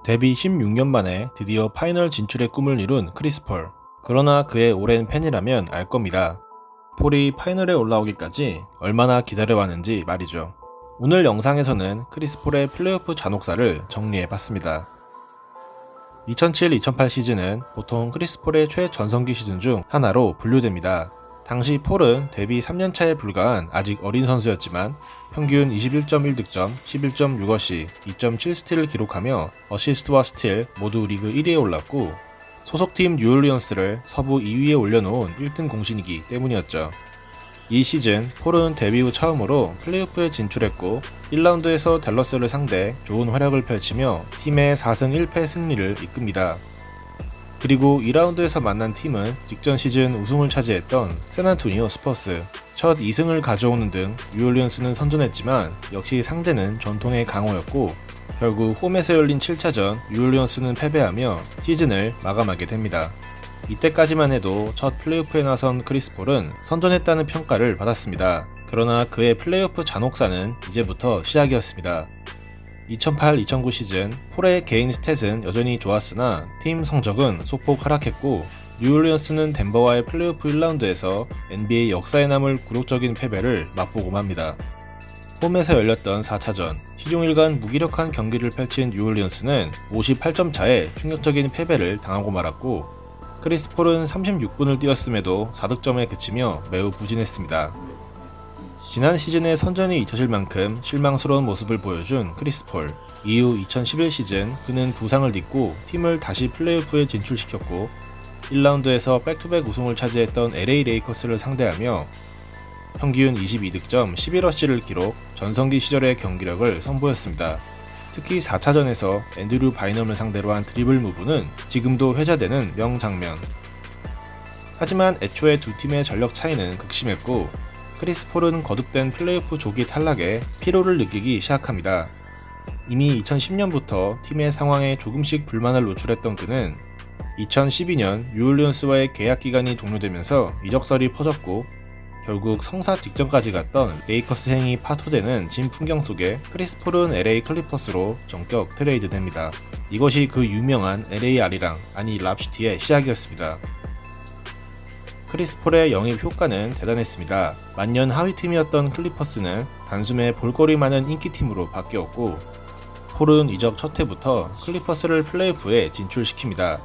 데뷔 16년 만에 드디어 파이널 진출의 꿈을 이룬 크리스 폴. 그러나 그의 오랜 팬이라면 알 겁니다. 폴이 파이널에 올라오기까지 얼마나 기다려왔는지 말이죠. 오늘 영상에서는 크리스 폴의 플레이오프 잔혹사를 정리해봤습니다. 2007-2008 시즌은 보통 크리스 폴의 최전성기 시즌 중 하나로 분류됩니다. 당시 폴은 데뷔 3년차에 불과한 아직 어린 선수였지만 평균 21.1득점, 11.6어시, 2.7스틸을 기록하며 어시스트와 스틸 모두 리그 1위에 올랐고 소속팀 뉴올리언스를 서부 2위에 올려놓은 1등 공신이기 때문이었죠. 이 시즌 폴은 데뷔 후 처음으로 플레이오프에 진출했고 1라운드에서 댈러스를 상대 좋은 활약을 펼치며 팀의 4승 1패 승리를 이끕니다. 그리고 2라운드에서 만난 팀은 직전 시즌 우승을 차지했던 샌안토니오 스퍼스, 첫 2승을 가져오는 등 뉴올리언스는 선전했지만 역시 상대는 전통의 강호였고 결국 홈에서 열린 7차전 뉴올리언스는 패배하며 시즌을 마감하게 됩니다. 이때까지만 해도 첫 플레이오프에 나선 크리스 폴은 선전했다는 평가를 받았습니다. 그러나 그의 플레이오프 잔혹사는 이제부터 시작이었습니다. 2008-2009 시즌 폴의 개인 스탯은 여전히 좋았으나 팀 성적은 소폭 하락했고 뉴올리언스는 덴버와의 플레이오프 1라운드에서 NBA 역사에 남을 굴욕적인 패배를 맛보고 맙니다. 홈에서 열렸던 4차전 시종일관 무기력한 경기를 펼친 뉴올리언스는 58점 차의 충격적인 패배를 당하고 말았고 크리스 폴은 36분을 뛰었음에도 4득점에 그치며 매우 부진했습니다. 지난 시즌의 선전이 잊혀질 만큼 실망스러운 모습을 보여준 크리스 폴. 이후 2011 시즌 그는 부상을 딛고 팀을 다시 플레이오프에 진출시켰고 1라운드에서 백투백 우승을 차지했던 LA 레이커스를 상대하며 평균 22득점 11어시를 기록, 전성기 시절의 경기력을 선보였습니다. 특히 4차전에서 앤드류 바이넘을 상대로 한 드리블 무브는 지금도 회자되는 명장면. 하지만 애초에 두 팀의 전력 차이는 극심했고 크리스 폴은 거듭된 플레이오프 조기 탈락에 피로를 느끼기 시작합니다. 이미 2010년부터 팀의 상황에 조금씩 불만을 노출했던 그는 2012년 뉴올리언스와의 계약 기간이 종료되면서 이적설이 퍼졌고 결국 성사 직전까지 갔던 레이커스행이 파토되는 진 풍경 속에 크리스 폴은 LA 클리퍼스로 전격 트레이드됩니다. 이것이 그 유명한 LA 아리랑, 아니 랍시티의 시작이었습니다. 크리스 폴의 영입 효과는 대단했습니다. 만년 하위팀이었던 클리퍼스는 단숨에 볼거리 많은 인기팀으로 바뀌었고 폴은 이적 첫 해부터 클리퍼스를 플레이오프에 진출시킵니다.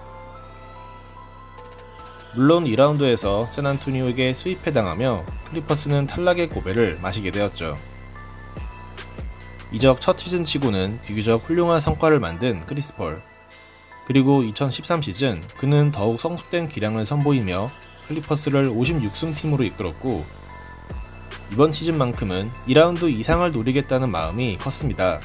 물론 2라운드에서 샌안토니오에게 수입해당하며 클리퍼스는 탈락의 고배를 마시게 되었죠. 이적 첫 시즌치고는 비교적 훌륭한 성과를 만든 크리스 폴. 그리고 2013 시즌 그는 더욱 성숙된 기량을 선보이며 클리퍼스를 56승 팀으로 이끌었고 이번 시즌만큼은 2라운드 이상을 노리겠다는 마음이 컸습니다.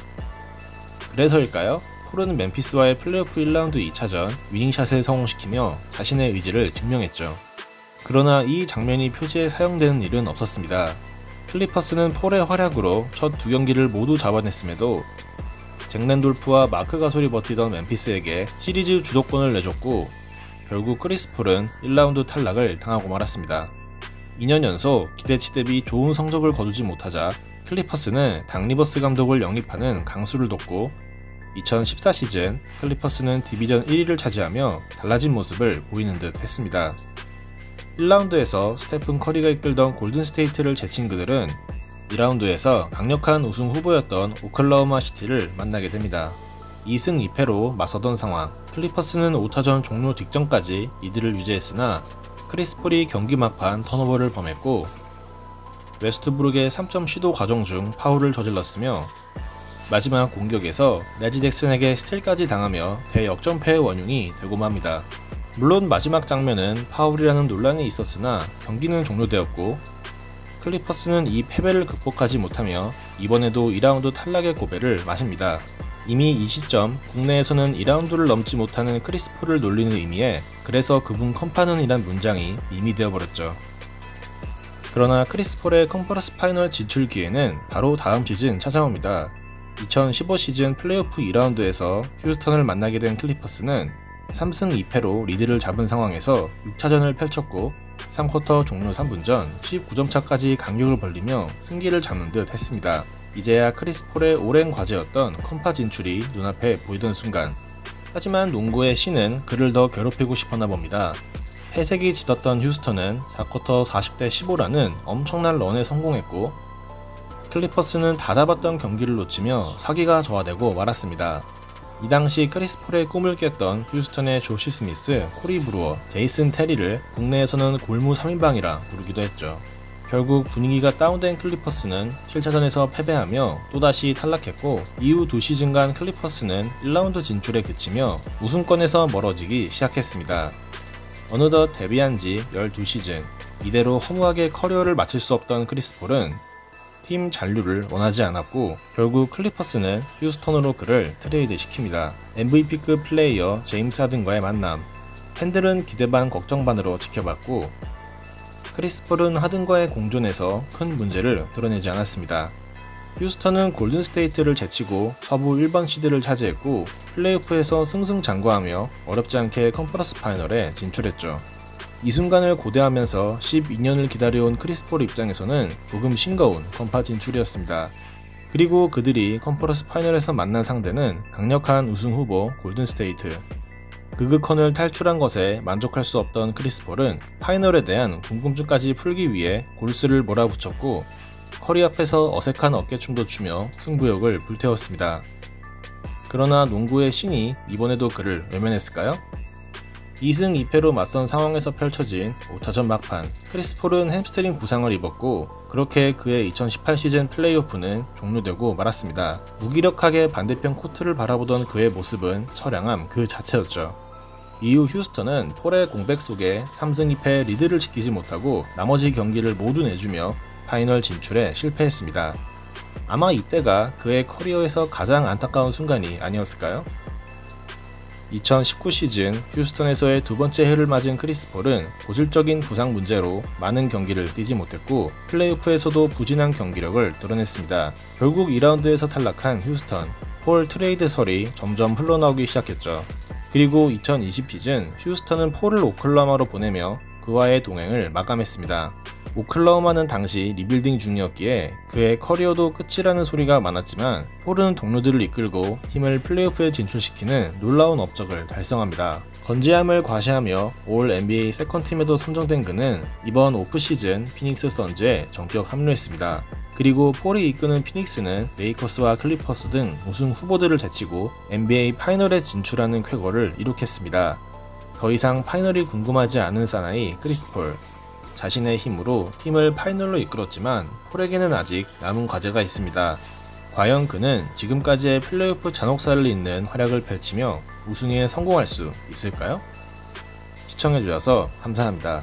그래서일까요? 폴은 멤피스와의 플레이오프 1라운드 2차전 위닝샷을 성공시키며 자신의 의지를 증명했죠. 그러나 이 장면이 표지에 사용되는 일은 없었습니다. 클리퍼스는 폴의 활약으로 첫 두 경기를 모두 잡아냈음에도 잭 랜돌프와 마크 가솔이 버티던 멤피스에게 시리즈 주도권을 내줬고 결국 크리스 폴은 1라운드 탈락을 당하고 말았습니다. 2년 연속 기대치 대비 좋은 성적을 거두지 못하자 클리퍼스는 닥 리버스 감독을 영입하는 강수를 뒀고 2014 시즌 클리퍼스는 디비전 1위를 차지하며 달라진 모습을 보이는 듯 했습니다. 1라운드에서 스테픈 커리가 이끌던 골든스테이트를 제친 그들은 2라운드에서 강력한 우승 후보였던 오클라호마 시티를 만나게 됩니다. 2승 2패로 맞서던 상황. 클리퍼스는 5차전 종료 직전까지 리드를 유지했으나 크리스 폴이 경기 막판 턴오버를 범했고 웨스트브룩의 3점 시도 과정 중 파울을 저질렀으며 마지막 공격에서 레지 잭슨에게 스틸까지 당하며 대역전패의 원흉이 되고 맙니다. 물론 마지막 장면은 파울이라는 논란이 있었으나 경기는 종료되었고 클리퍼스는 이 패배를 극복하지 못하며 이번에도 2라운드 탈락의 고배를 마십니다. 이미 이 시점 국내에서는 2라운드를 넘지 못하는 크리스 폴을 놀리는 의미에 그래서 그분 컴파는 이란 문장이 밈이 되어버렸죠. 그러나 크리스 폴의 컨퍼런스 파이널 진출 기회는 바로 다음 시즌 찾아옵니다. 2015 시즌 플레이오프 2라운드에서 휴스턴을 만나게 된 클리퍼스는 3승 2패로 리드를 잡은 상황에서 6차전을 펼쳤고 3쿼터 종료 3분 전 19점 차까지 간격을 벌리며 승기를 잡는 듯 했습니다. 이제야 크리스 폴의 오랜 과제였던 컴파 진출이 눈앞에 보이던 순간 하지만 농구의 신은 그를 더 괴롭히고 싶었나 봅니다. 패색이 짙었던 휴스턴은 4쿼터 40대 15라는 엄청난 런에 성공했고, 클리퍼스는 다 잡았던 경기를 놓치며 사기가 저하되고 말았습니다. 이 당시 크리스 폴의 꿈을 깼던 휴스턴의 조시 스미스, 코리 브루어, 제이슨 테리를 국내에서는 골무 3인방이라 부르기도 했죠. 결국 분위기가 다운된 클리퍼스는 7차전에서 패배하며 또다시 탈락했고, 이후 2시즌간 클리퍼스는 1라운드 진출에 그치며 우승권에서 멀어지기 시작했습니다. 어느덧 데뷔한 지 12시즌, 이대로 허무하게 커리어를 마칠 수 없던 크리스 폴은 팀 잔류를 원하지 않았고, 결국 클리퍼스는 휴스턴으로 그를 트레이드 시킵니다. MVP급 플레이어 제임스 하든과의 만남, 팬들은 기대 반 걱정 반으로 지켜봤고, 크리스 폴은 하든과의 공존에서 큰 문제를 드러내지 않았습니다. 휴스턴은 골든스테이트를 제치고 서부 1번 시드를 차지했고, 플레이오프에서 승승장구하며 어렵지 않게 컨퍼런스 파이널에 진출했죠. 이 순간을 고대하면서 12년을 기다려온 크리스 폴 입장에서는 조금 싱거운 건파 진출이었습니다. 그리고 그들이 컨퍼런스 파이널에서 만난 상대는 강력한 우승 후보 골든스테이트. 그그컨을 탈출한 것에 만족할 수 없던 크리스 폴은 파이널에 대한 궁금증까지 풀기 위해 골스를 몰아붙였고, 커리 앞에서 어색한 어깨춤도 추며 승부욕을 불태웠습니다. 그러나 농구의 신이 이번에도 그를 외면했을까요? 2승 2패로 맞선 상황에서 펼쳐진 5차전 막판, 크리스 폴은 햄스트링 부상을 입었고, 그렇게 그의 2018 시즌 플레이오프는 종료되고 말았습니다. 무기력하게 반대편 코트를 바라보던 그의 모습은 처량함 그 자체였죠. 이후 휴스턴은 폴의 공백 속에 3승 2패 리드를 지키지 못하고 나머지 경기를 모두 내주며 파이널 진출에 실패했습니다. 아마 이때가 그의 커리어에서 가장 안타까운 순간이 아니었을까요? 2019 시즌 휴스턴에서의 두 번째 해를 맞은 크리스 폴은 고질적인 부상 문제로 많은 경기를 뛰지 못했고, 플레이오프에서도 부진한 경기력을 드러냈습니다. 결국 2라운드에서 탈락한 휴스턴, 폴 트레이드설이 점점 흘러나오기 시작했죠. 그리고 2020 시즌 휴스턴은 폴을 오클라호마로 보내며 그와의 동행을 마감했습니다. 오클라호마는 당시 리빌딩 중이었기에 그의 커리어도 끝이라는 소리가 많았지만, 폴은 동료들을 이끌고 팀을 플레이오프에 진출시키는 놀라운 업적을 달성합니다. 건재함을 과시하며 올 NBA 세컨팀에도 선정된 그는 이번 오프시즌 피닉스 선즈에 정격 합류했습니다. 그리고 폴이 이끄는 피닉스는 레이커스와 클리퍼스 등 우승 후보들을 제치고 NBA 파이널에 진출하는 쾌거를 이룩했습니다. 더 이상 파이널이 궁금하지 않은 사나이 크리스 폴. 자신의 힘으로 팀을 파이널로 이끌었지만 폴에게는 아직 남은 과제가 있습니다. 과연 그는 지금까지의 플레이오프 잔혹사를 잇는 활약을 펼치며 우승에 성공할 수 있을까요? 시청해주셔서 감사합니다.